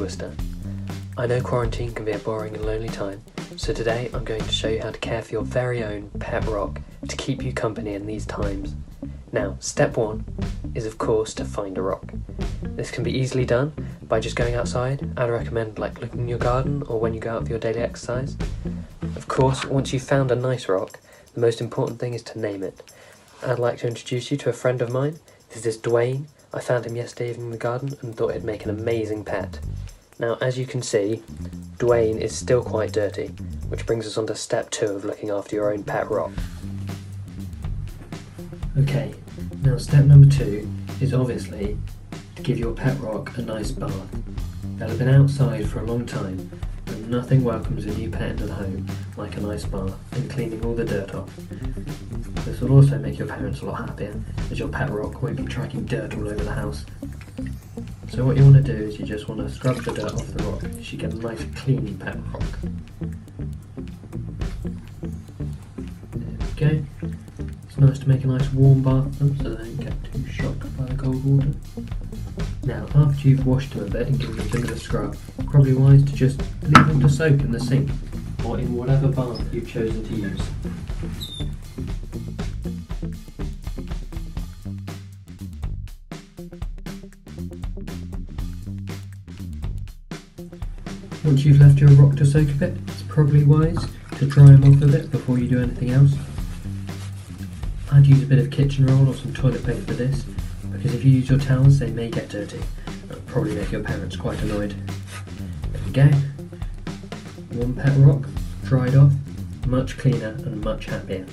twister. I know quarantine can be a boring and lonely time, so today I'm going to show you how to care for your very own pet rock to keep you company in these times. Now, step one is of course to find a rock. This can be easily done by just going outside. I'd recommend looking in your garden or when you go out for your daily exercise. Of course, once you've found a nice rock, the most important thing is to name it. I'd like to introduce you to a friend of mine. This is Dwayne. I found him yesterday evening in the garden and thought he'd make an amazing pet. Now, as you can see, Dwayne is still quite dirty, which brings us on to step 2 of looking after your own pet rock. Okay, now step number 2 is obviously to give your pet rock a nice bath. They'll have been outside for a long time, and nothing welcomes a new pet into the home like a nice bath and cleaning all the dirt off. This will also make your parents a lot happier, as your pet rock won't be tracking dirt all over the house. So what you want to do is you just want to scrub the dirt off the rock so you get a nice clean pet rock. There we go. It's nice to make a nice warm bath for them so they don't get too shocked by the cold water. Now, after you've washed them a bit and given them a bit of a scrub, it's probably wise to just leave them to soak in the sink or in whatever bath you've chosen to use. Once you've left your rock to soak a bit, it's probably wise to dry them off a bit before you do anything else. I'd use a bit of kitchen roll or some toilet paper for this, because if you use your towels they may get dirty. That'll probably make your parents quite annoyed. There we go. One pet rock, dried off, much cleaner and much happier.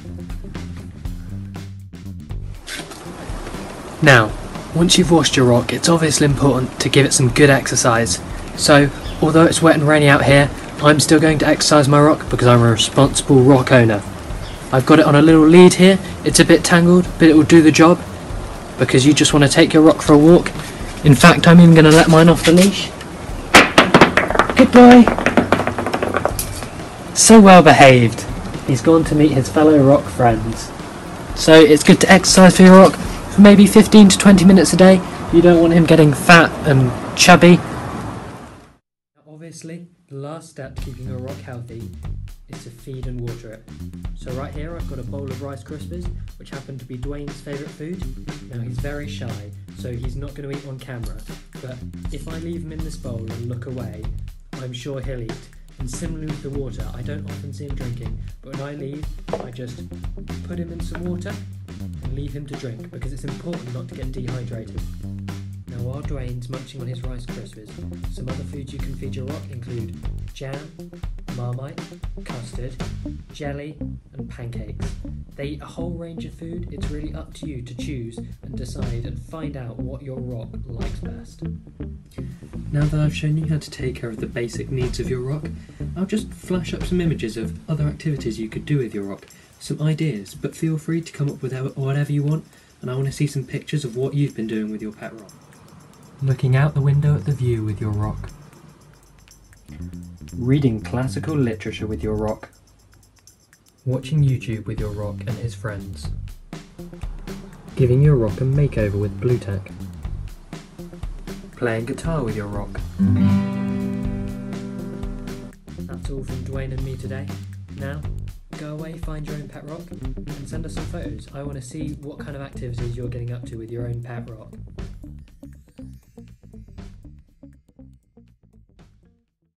Now, once you've washed your rock, it's obviously important to give it some good exercise. So, although it's wet and rainy out here, I'm still going to exercise my rock because I'm a responsible rock owner. I've got it on a little lead here. It's a bit tangled, but it will do the job because you just want to take your rock for a walk. In fact, I'm even going to let mine off the leash. Good boy. So well behaved. He's gone to meet his fellow rock friends. So it's good to exercise for your rock for maybe 15 to 20 minutes a day. You don't want him getting fat and chubby. Obviously, the last step to keeping a rock healthy is to feed and water it. So right here I've got a bowl of Rice Krispies, which happen to be Dwayne's favourite food. Now he's very shy, so he's not going to eat on camera, but if I leave him in this bowl and look away, I'm sure he'll eat. And similarly with the water, I don't often see him drinking, but when I leave, I just put him in some water and leave him to drink, because it's important not to get dehydrated. Now while Dwayne's munching on his Rice Krispies, some other foods you can feed your rock include jam, Marmite, custard, jelly and pancakes. They eat a whole range of food. It's really up to you to choose and decide and find out what your rock likes best. Now that I've shown you how to take care of the basic needs of your rock, I'll just flash up some images of other activities you could do with your rock, some ideas, but feel free to come up with whatever you want, and I want to see some pictures of what you've been doing with your pet rock. Looking out the window at the view with your rock. Reading classical literature with your rock. Watching YouTube with your rock and his friends. Giving your rock a makeover with Blue Tack. Playing guitar with your rock. That's all from Dwayne and me today. Now, go away, find your own pet rock and send us some photos. I want to see what kind of activities you're getting up to with your own pet rock.